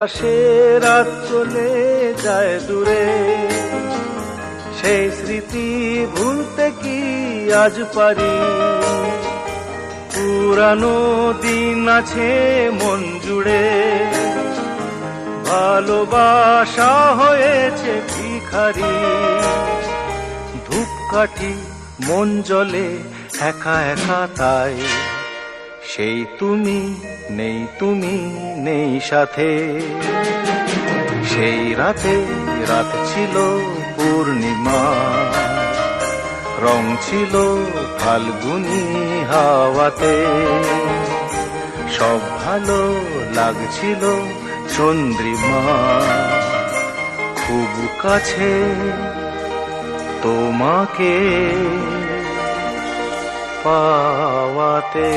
সে রাত চলে যায় দূরে, সেই স্মৃতি ভুলতে কি আজ পারি? পুরানো দিন আছে মন জুড়ে, ভালোবাসা হয়েছে ভিখারি। ধূপকাঠি মন জ্বলে একা একা তাই, সেই তুমি নেই সাথে। সেই রাতে রাত ছিল পূর্ণিমা, রং ছিল ফাল্গুনি হাওয়াতে। সব ভালো লাগছিল চন্দ্রিমা, খুব কাছে তোমাকে পাওয়াতে।